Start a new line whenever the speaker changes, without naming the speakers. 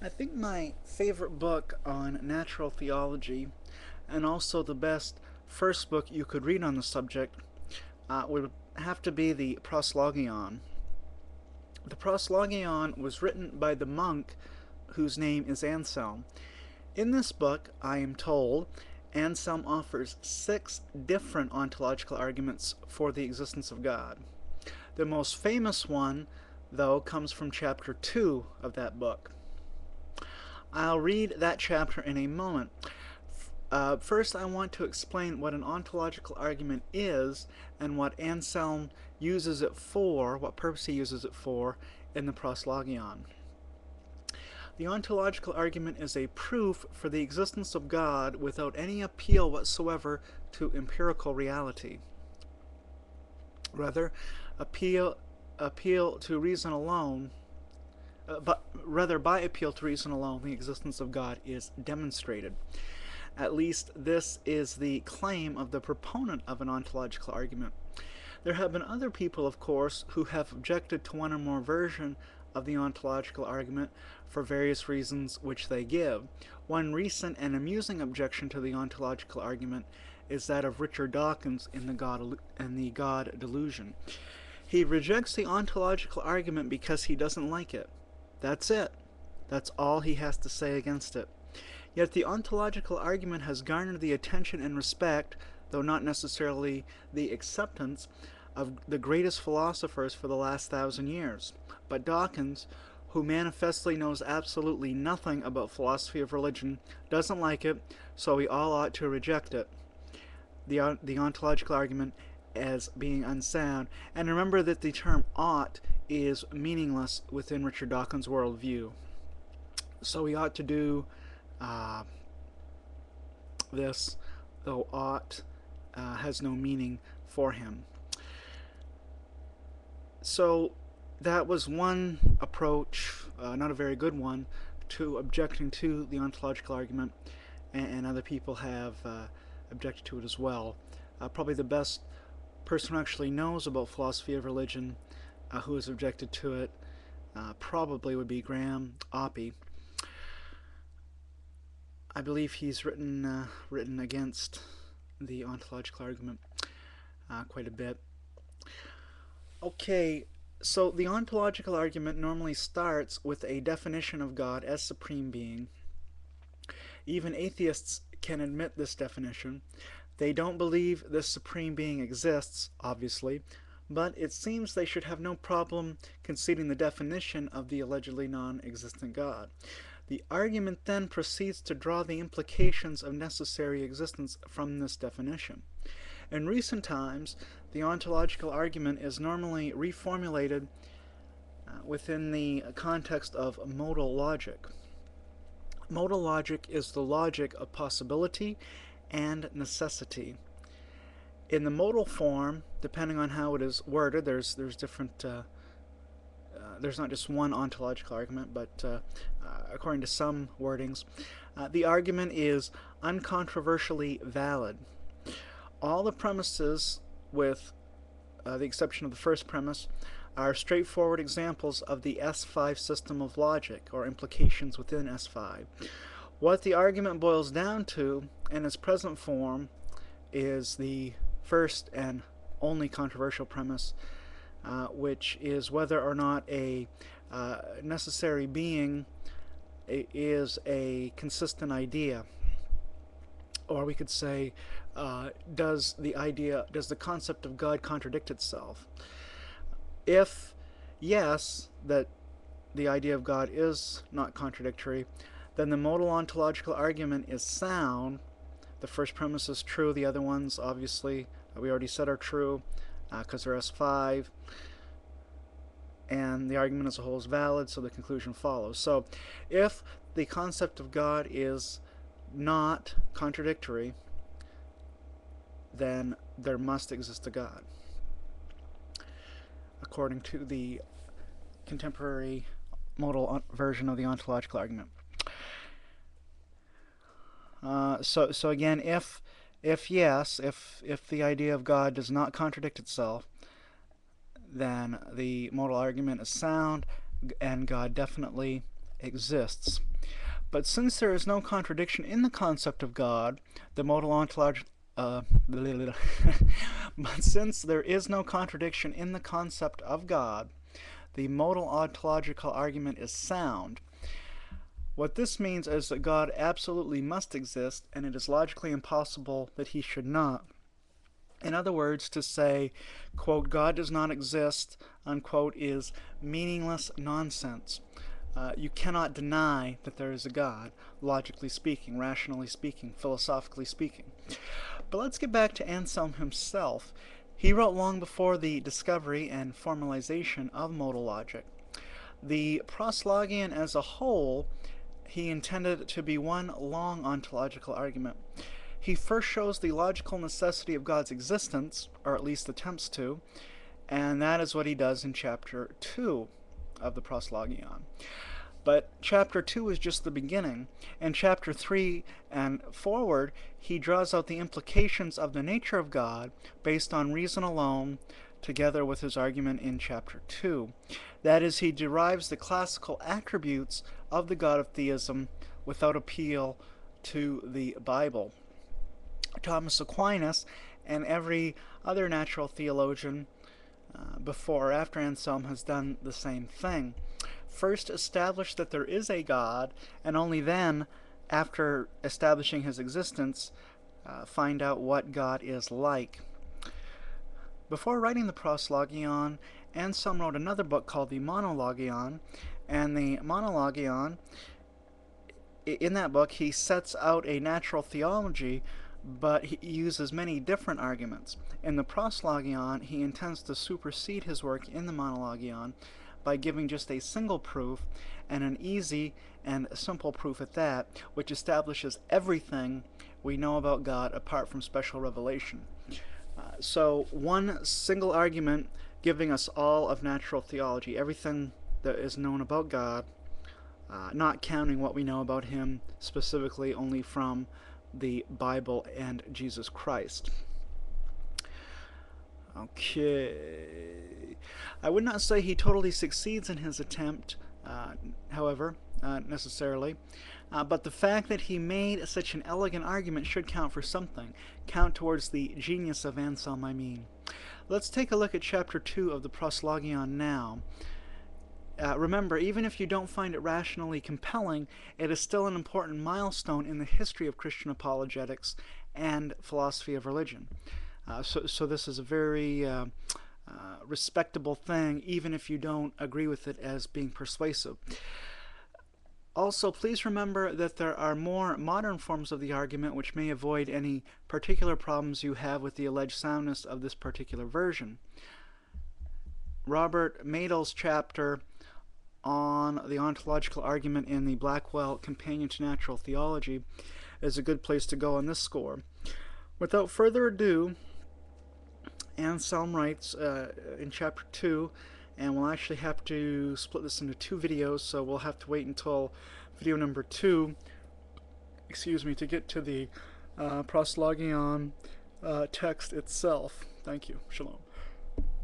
I think my favorite book on natural theology, and also the best first book you could read on the subject, would have to be the Proslogion. The Proslogion was written by the monk whose name is Anselm. In this book, I am told, Anselm offers 6 different ontological arguments for the existence of God. The most famous one, though, comes from chapter 2 of that book. I'll read that chapter in a moment. First, I want to explain what an ontological argument is and what Anselm uses it for, what purpose he uses it for in the Proslogion. The ontological argument is a proof for the existence of God without any appeal whatsoever to empirical reality. Rather, appeal to reason alone, but rather by appeal to reason alone, the existence of God is demonstrated. At least this is the claim of the proponent of an ontological argument. There have been other people, of course, who have objected to one or more version of the ontological argument for various reasons which they give. One recent and amusing objection to the ontological argument is that of Richard Dawkins in the God Delusion. He rejects the ontological argument because he doesn't like it. That's it. That's all he has to say against it. Yet the ontological argument has garnered the attention and respect, though not necessarily the acceptance, of the greatest philosophers for the last 1,000 years. But Dawkins, who manifestly knows absolutely nothing about philosophy of religion, doesn't like it, so we all ought to reject it, the ontological argument, as being unsound. And remember that the term ought is meaningless within Richard Dawkins' worldview. So we ought to do this, though ought has no meaning for him. So that was one approach, not a very good one, to objecting to the ontological argument, and other people have objected to it as well. Probably the best person who actually knows about philosophy of religion who has objected to it probably would be Graham Oppy. I believe he's written against the ontological argument quite a bit. Okay, so the ontological argument normally starts with a definition of God as supreme being. Even atheists can admit this definition. They don't believe this supreme being exists, obviously, but it seems they should have no problem conceding the definition of the allegedly non-existent God. The argument then proceeds to draw the implications of necessary existence from this definition. In recent times, the ontological argument is normally reformulated within the context of modal logic. Modal logic is the logic of possibility and necessity. In the modal form, depending on how it is worded, there's different there's not just one ontological argument, but according to some wordings, the argument is uncontroversially valid. All the premises, with the exception of the first premise, are straightforward examples of the S5 system of logic, or implications within S5. What the argument boils down to, in its present form, is the first and only controversial premise, which is whether or not a necessary being is a consistent idea. Or we could say, does the concept of God contradict itself? If yes, that the idea of God is not contradictory, then the modal ontological argument is sound. The first premise is true, the other ones, obviously, we already said are true, because they're S5, and the argument as a whole is valid, so the conclusion follows. So if the concept of God is not contradictory, then there must exist a God, according to the contemporary modal version of the ontological argument. So again, if the idea of God does not contradict itself, then the modal argument is sound, and God definitely exists. But since there is no contradiction in the concept of God, the modal ontological but since there is no contradiction in the concept of God, the modal ontological argument is sound. What this means is that God absolutely must exist, and it is logically impossible that he should not. In other words, to say, quote, God does not exist, unquote, is meaningless nonsense. You cannot deny that there is a God, logically speaking, rationally speaking, philosophically speaking. But let's get back to Anselm himself. He wrote long before the discovery and formalization of modal logic. The proslogion as a whole he intended to be one long ontological argument. He first shows the logical necessity of God's existence, or at least attempts to, and that is what he does in chapter 2 of the proslogion. But chapter 2 is just the beginning. In chapter 3 and forward, he draws out the implications of the nature of God based on reason alone, together with his argument in chapter 2. That is, he derives the classical attributes of the God of theism without appeal to the Bible. Thomas Aquinas and every other natural theologian before or after Anselm has done the same thing. First establish that there is a God, and only then, after establishing his existence, find out what God is like. Before writing the proslogion, Anselm wrote another book called the Monologion, and the Monologion, in that book, he sets out a natural theology, but he uses many different arguments. In the proslogion, he intends to supersede his work in the Monologion by giving just a single proof, and an easy and simple proof at that, which establishes everything we know about God apart from special revelation. So one single argument giving us all of natural theology, everything that is known about God, not counting what we know about him specifically only from the Bible and Jesus Christ. Okay. I would not say he totally succeeds in his attempt, however, necessarily. But the fact that he made such an elegant argument should count for something. Count towards the genius of Anselm, I mean. Let's take a look at chapter 2 of the proslogion now. Remember, even if you don't find it rationally compelling, it is still an important milestone in the history of Christian apologetics and philosophy of religion. So this is a very respectable thing, even if you don't agree with it as being persuasive. Also, please remember that there are more modern forms of the argument which may avoid any particular problems you have with the alleged soundness of this particular version. Robert Madel's chapter on the ontological argument in the Blackwell Companion to Natural Theology is a good place to go on this score. Without further ado, Anselm writes in chapter 2, and we'll actually have to split this into 2 videos, so we'll have to wait until video number 2, to get to the proslogion text itself. Thank you. Shalom.